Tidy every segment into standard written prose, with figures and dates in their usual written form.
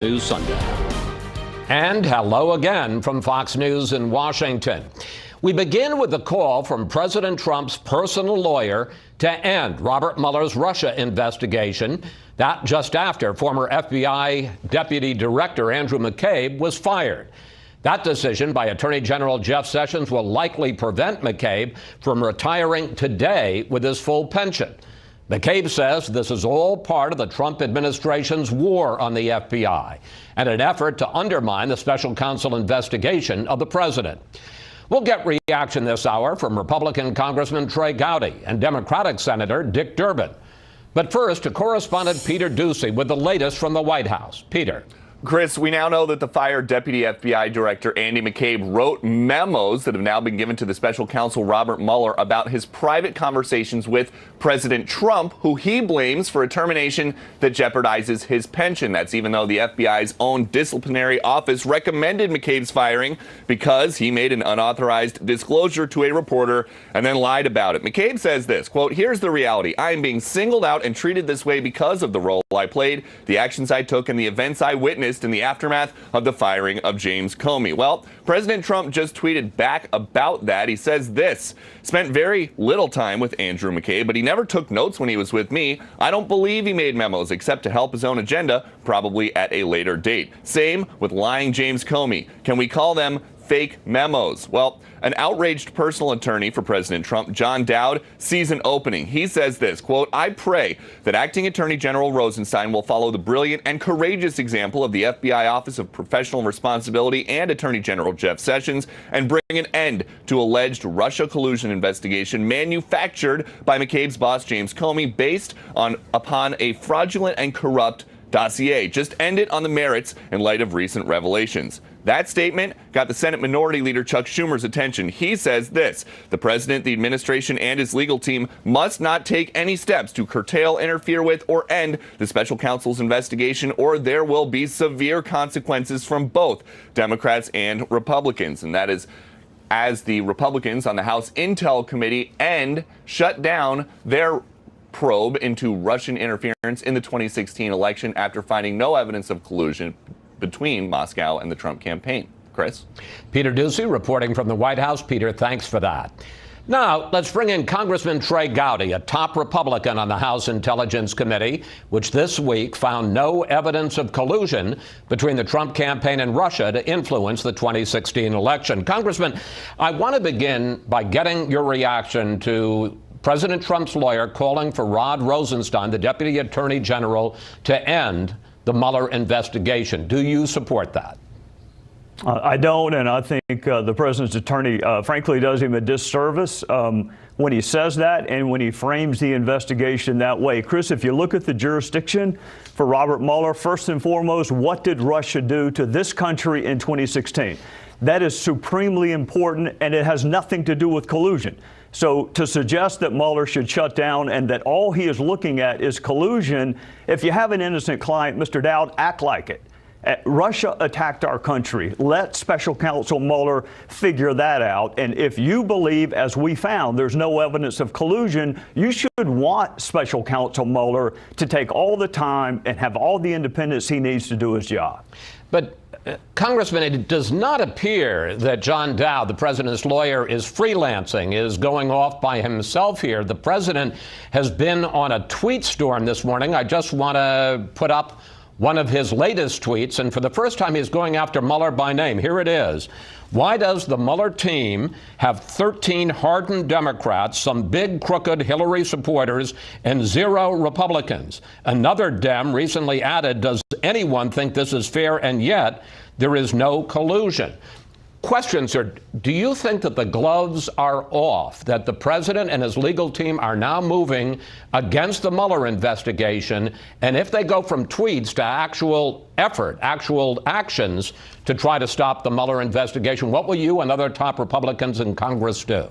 News Sunday. And hello again from Fox News in Washington. We begin with a call from President Trump's personal lawyer to end Robert Mueller's Russia investigation. That just after former FBI Deputy Director Andrew McCabe was fired. That decision by Attorney General Jeff Sessions will likely prevent McCabe from retiring today with his full pension. McCabe says this is all part of the Trump administration's war on the FBI and an effort to undermine the special counsel investigation of the president. We'll get reaction this hour from Republican Congressman Trey Gowdy and Democratic Senator Dick Durbin. But first, to correspondent P0TUS with the latest from the White House. Peter. Chris, we now know that the fired Deputy FBI Director Andy McCabe wrote memos that have now been given to the special counsel Robert Mueller about his private conversations with President Trump, who he blames for a termination that jeopardizes his pension. That's even though the FBI's own disciplinary office recommended McCabe's firing because he made an unauthorized disclosure to a reporter and then lied about it. McCabe says this, quote, "Here's the reality. I am being singled out and treated this way because of the role I played, the actions I took, and the events I witnessed in the aftermath of the firing of James Comey." Well, President Trump just tweeted back about that. He says this, "Spent very little time with Andrew McCabe, but he never took notes when he was with me. I don't believe he made memos except to help his own agenda, probably at a later date. Same with lying James Comey. Can we call them fake memos?" Well, an outraged personal attorney for President Trump, John Dowd, sees an opening. He says this, quote, "I pray that Acting Attorney General Rosenstein will follow the brilliant and courageous example of the FBI Office of Professional Responsibility and Attorney General Jeff Sessions and bring an end to alleged Russia collusion investigation manufactured by McCabe's boss James Comey based upon a fraudulent and corrupt dossier. Just end it on the merits in light of recent revelations." That statement got the Senate Minority Leader Chuck Schumer's attention. He says this, "The president, the administration, and his legal team must not take any steps to curtail, interfere with, or end the special counsel's investigation, or there will be severe consequences from both Democrats and Republicans." And that is as the Republicans on the House Intel Committee shut down their probe into Russian interference in the 2016 election after finding no evidence of collusion between Moscow and the Trump campaign. Chris? P0TUS reporting from the White House. Peter, thanks for that. Now, let's bring in Congressman Trey Gowdy, a top Republican on the House Intelligence Committee, which this week found no evidence of collusion between the Trump campaign and Russia to influence the 2016 election. Congressman, I want to begin by getting your reaction to President Trump's lawyer calling for Rod Rosenstein, the Deputy Attorney General, to end the Mueller investigation. Do you support that? I don't, and I think the president's attorney, frankly, does him a disservice when he says that and when he frames the investigation that way. Chris, if you look at the jurisdiction for Robert Mueller, first and foremost, what did Russia do to this country in 2016? That is supremely important, and it has nothing to do with collusion. So to suggest that Mueller should shut down and that all he is looking at is collusion, if you have an innocent client, Mr. Dowd, act like it. Russia attacked our country. Let Special Counsel Mueller figure that out. And if you believe, as we found, there's no evidence of collusion, you should want Special Counsel Mueller to take all the time and have all the independence he needs to do his job. But Congressman, it does not appear that John Dowd, the president's lawyer, is freelancing, is going off by himself here. The president has been on a tweet storm this morning. I just want to put up one of his latest tweets, and for the first time he's going after Mueller by name. Here it is. Why does the Mueller team have 13 hardened Democrats, some big crooked Hillary supporters, and 0 Republicans? Another Dem recently added, does anyone think this is fair? And yet there is no collusion. Question, sir, do you think that the gloves are off, that the president and his legal team are now moving against the Mueller investigation? And if they go from tweets to actual effort, actual actions to try to stop the Mueller investigation, what will you and other top Republicans in Congress do?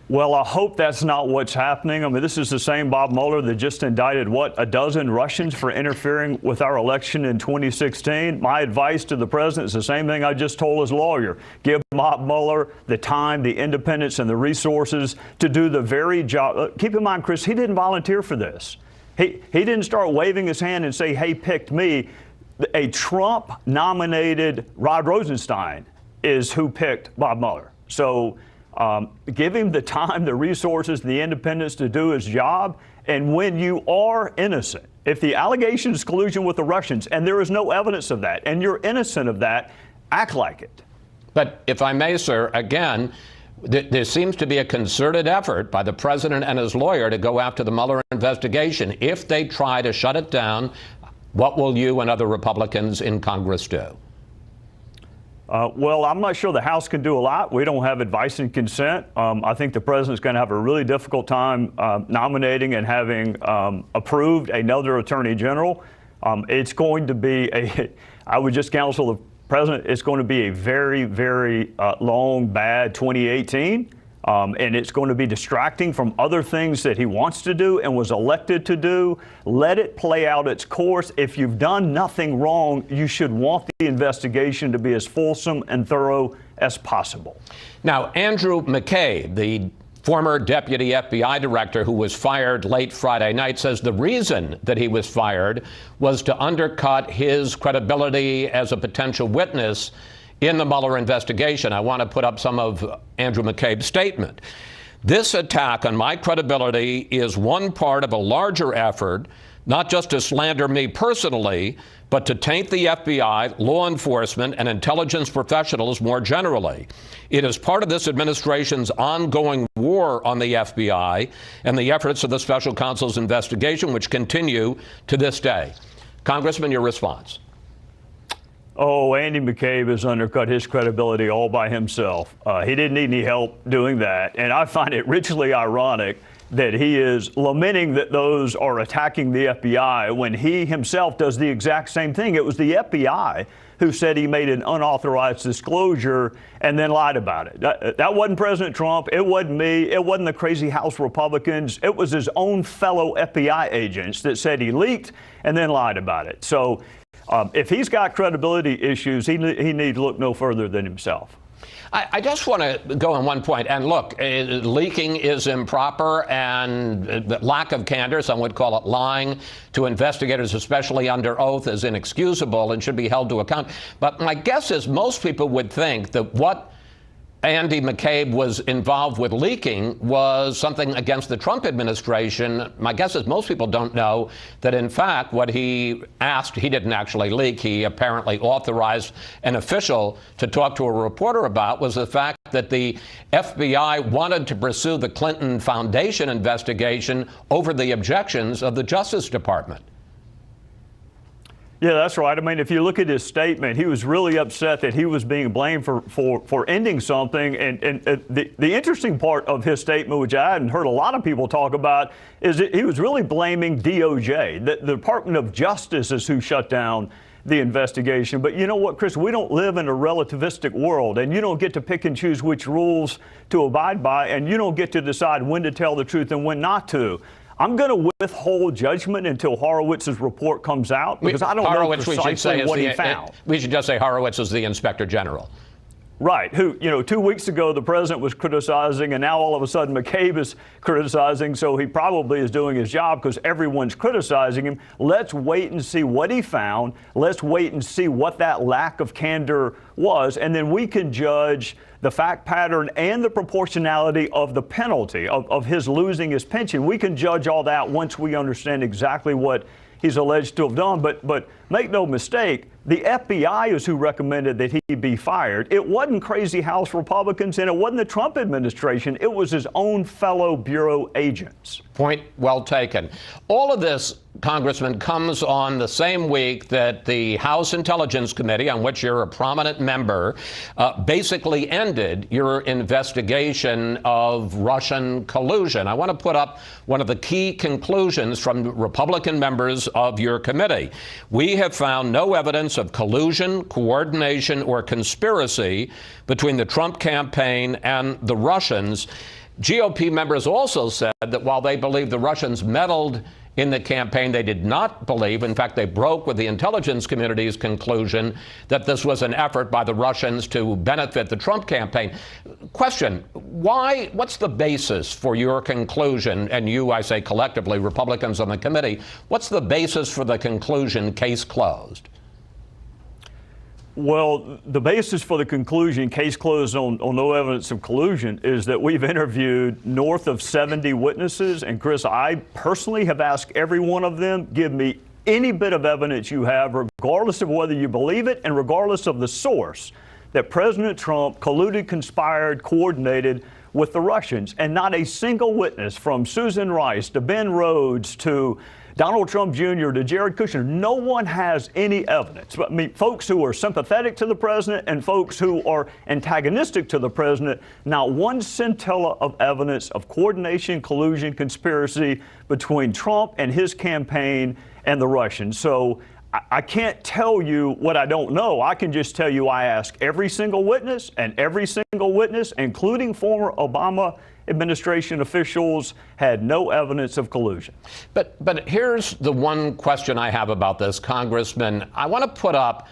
Well, I hope that's not what's happening. I mean, this is the same Bob Mueller that just indicted, what, a dozen Russians for interfering with our election in 2016. My advice to the president is the same thing I just told his lawyer. Give Bob Mueller the time, the independence, and the resources to do the very job. Keep in mind, Chris, he didn't volunteer for this. He didn't start waving his hand and say, hey, picked me. A Trump-nominated Rod Rosenstein is who picked Bob Mueller. So give him the time, the resources, the independence to do his job. And when you are innocent, if the allegation is collusion with the Russians and there is no evidence of that, and you're innocent of that, act like it. But if I may, sir, again, there seems to be a concerted effort by the president and his lawyer to go after the Mueller investigation. If they try to shut it down, what will you and other Republicans in Congress do? Well, I'm not sure the House can do a lot. We don't have advice and consent. I think the president's going to have a really difficult time nominating and having approved another attorney general. It's going to be I would just counsel the president, it's going to be a very, very long, bad 2018. And it's going to be distracting from other things that he wants to do and was elected to do. Let it play out its course. If you've done nothing wrong, you should want the investigation to be as fulsome and thorough as possible. Now, Andrew McCabe, the former deputy FBI director who was fired late Friday night, says the reason that he was fired was to undercut his credibility as a potential witness in the Mueller investigation. I want to put up some of Andrew McCabe's statement. This attack on my credibility is one part of a larger effort, not just to slander me personally, but to taint the FBI, law enforcement, and intelligence professionals more generally. It is part of this administration's ongoing war on the FBI and the efforts of the special counsel's investigation, which continue to this day. Congressman, your response. Oh, Andy McCabe has undercut his credibility all by himself. He didn't need any help doing that. And I find it richly ironic that he is lamenting that those are attacking the FBI when he himself does the exact same thing. It was the FBI who said he made an unauthorized disclosure and then lied about it. That wasn't President Trump. It wasn't me. It wasn't the crazy House Republicans. It was his own fellow FBI agents that said he leaked and then lied about it. So if he's got credibility issues, he needs to look no further than himself. I just want to go on one point. And look, leaking is improper, and lack of candor, some would call it lying, to investigators, especially under oath, is inexcusable and should be held to account. But my guess is most people would think that what Andy McCabe was involved with leaking was something against the Trump administration. My guess is most people don't know that, in fact, what he asked, he didn't actually leak. He apparently authorized an official to talk to a reporter about was the fact that the FBI wanted to pursue the Clinton Foundation investigation over the objections of the Justice Department. Yeah, that's right. I mean, if you look at his statement, he was really upset that he was being blamed for ending something. And the interesting part of his statement, which I hadn't heard a lot of people talk about, is that he was really blaming DOJ. The Department of Justice is who shut down the investigation. But you know what, Chris? We don't live in a relativistic world, and you don't get to pick and choose which rules to abide by, and you don't get to decide when to tell the truth and when not to. I'm going to withhold judgment until Horowitz's report comes out, because I don't know precisely what he found. We should just say Horowitz is the Inspector General. Right, who, 2 weeks ago the president was criticizing, and now all of a sudden McCabe is criticizing, so he probably is doing his job because everyone's criticizing him. Let's wait and see what he found. Let's wait and see what that lack of candor was, and then we can judge the fact pattern and the proportionality of the penalty of his losing his pension. We can judge all that once we understand exactly what he's alleged to have done. But make no mistake, the FBI is who recommended that he be fired. It wasn't crazy House Republicans, and it wasn't the Trump administration. It was his own fellow bureau agents. Point well taken. All of this, Congressman, comes on the same week that the House Intelligence Committee, on which you're a prominent member, basically ended your investigation of Russian collusion. I want to put up one of the key conclusions from Republican members of your committee. We have found no evidence of collusion, coordination, or conspiracy between the Trump campaign and the Russians. GOP members also said that while they believe the Russians meddled in the campaign. They did not believe, in fact, they broke with the intelligence community's conclusion that this was an effort by the Russians to benefit the Trump campaign. Question, what's the basis for your conclusion, and you, I say collectively, Republicans on the committee, what's the basis for the conclusion, case closed? Well, the basis for the conclusion, case closed on no evidence of collusion, is that we've interviewed north of 70 witnesses. And Chris, I personally have asked every one of them, give me any bit of evidence you have, regardless of whether you believe it and regardless of the source, that President Trump colluded, conspired, coordinated with the Russians. And not a single witness, from Susan Rice to Ben Rhodes to Donald Trump Jr. to Jared Kushner, no one has any evidence. I mean, folks who are sympathetic to the president and folks who are antagonistic to the president, not one scintilla of evidence of coordination, collusion, conspiracy between Trump and his campaign and the Russians. So I can't tell you what I don't know. I can just tell you I asked every single witness, and every single witness, including former Obama administration officials, had no evidence of collusion. But here's the one question I have about this, Congressman. I want to put up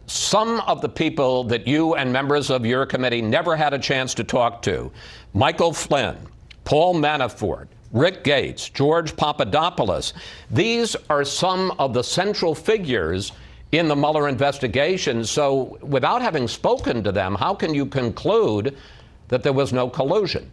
some of the people that you and members of your committee never had a chance to talk to. Michael Flynn, Paul Manafort, Rick Gates, George Papadopoulos. These are some of the central figures in the Mueller investigation. So without having spoken to them, how can you conclude that there was no collusion?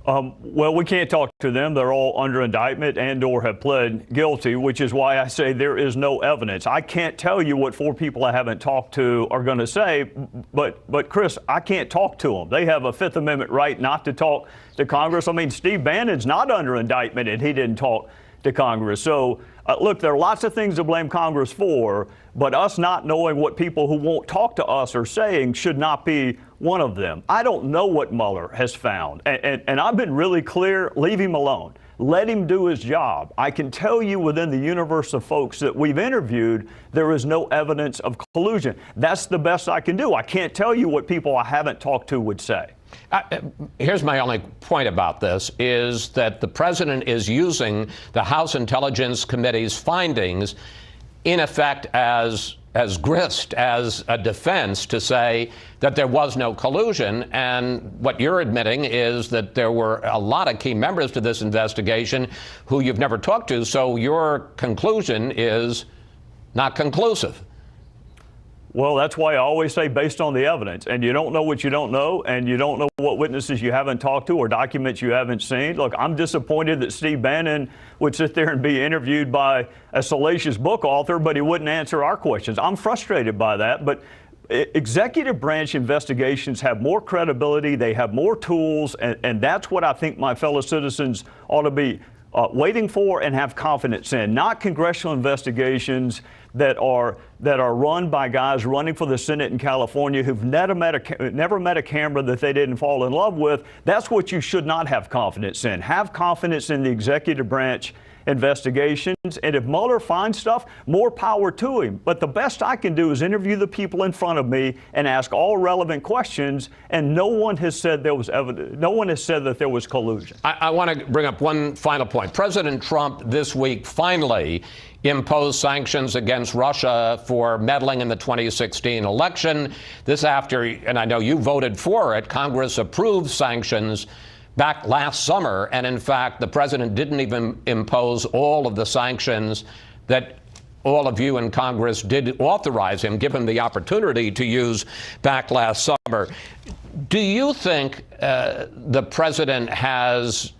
Well, we can't talk to them. They're all under indictment and/or have pled guilty, which is why I say there is no evidence. I can't tell you what 4 people I haven't talked to are going to say, but Chris, I can't talk to them. They have a Fifth Amendment right not to talk to Congress. I mean, Steve Bannon's not under indictment and he didn't talk to Congress. So, look, there are lots of things to blame Congress for, but us not knowing what people who won't talk to us are saying should not be one of them. I don't know what Mueller has found, and I've been really clear, leave him alone. Let him do his job. I can tell you within the universe of folks that we've interviewed, there is no evidence of collusion. That's the best I can do. I can't tell you what people I haven't talked to would say. Here's my only point about this, is that the president is using the House Intelligence Committee's findings, in effect, as grist, as a defense to say that there was no collusion. And what you're admitting is that there were a lot of key members to this investigation who you've never talked to. So your conclusion is not conclusive. Well, that's why I always say based on the evidence. And you don't know what you don't know, and you don't know what witnesses you haven't talked to or documents you haven't seen. Look, I'm disappointed that Steve Bannon would sit there and be interviewed by a salacious book author, but he wouldn't answer our questions. I'm frustrated by that. But executive branch investigations have more credibility, they have more tools, and that's what I think my fellow citizens ought to be waiting for and have confidence in, not congressional investigations that are run by guys running for the Senate in California who've never met a camera that they didn't fall in love with. That's what you should not have confidence in. Have confidence in the executive branch investigations, and if Mueller finds stuff, more power to him. But the best I can do is interview the people in front of me and ask all relevant questions, and no one has said there was evidence. No one has said that there was collusion. I want to bring up one final point. President Trump this week finally imposed sanctions against Russia for meddling in the 2016 election. This after, and I know you voted for it, Congress approved sanctions back last summer, and in fact, the president didn't even impose all of the sanctions that all of you in Congress did authorize him, give him the opportunity to use back last summer. Do you think the president has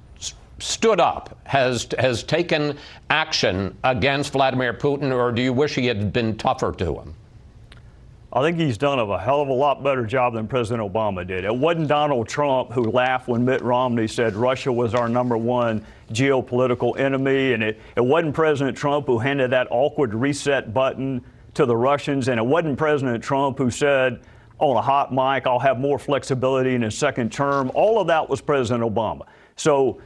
stood up, has taken action against Vladimir Putin, or do you wish he had been tougher to him? I think he's done a hell of a lot better job than President Obama did. It wasn't Donald Trump who laughed when Mitt Romney said Russia was our #1 geopolitical enemy, and it wasn't President Trump who handed that awkward reset button to the Russians, and it wasn't President Trump who said on a hot mic, I'll have more flexibility in his second term. All of that was President Obama. So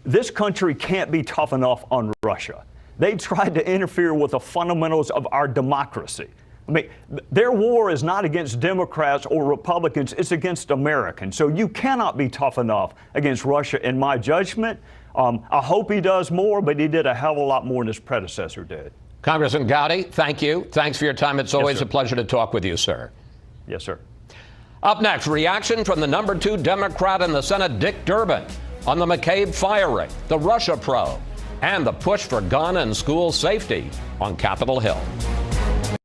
this country can't be tough enough on Russia. They tried to interfere with the fundamentals of our democracy. I mean, their war is not against Democrats or Republicans, it's against Americans. So you cannot be tough enough against Russia, in my judgment. I hope he does more, but he did a hell of a lot more than his predecessor did. Congressman Gowdy, thank you. Thanks for your time. It's always a pleasure to talk with you, sir. Yes, sir. Up next, reaction from the number 2 Democrat in the Senate, Dick Durbin, on the McCabe firing, the Russia probe, and the push for gun and school safety on Capitol Hill.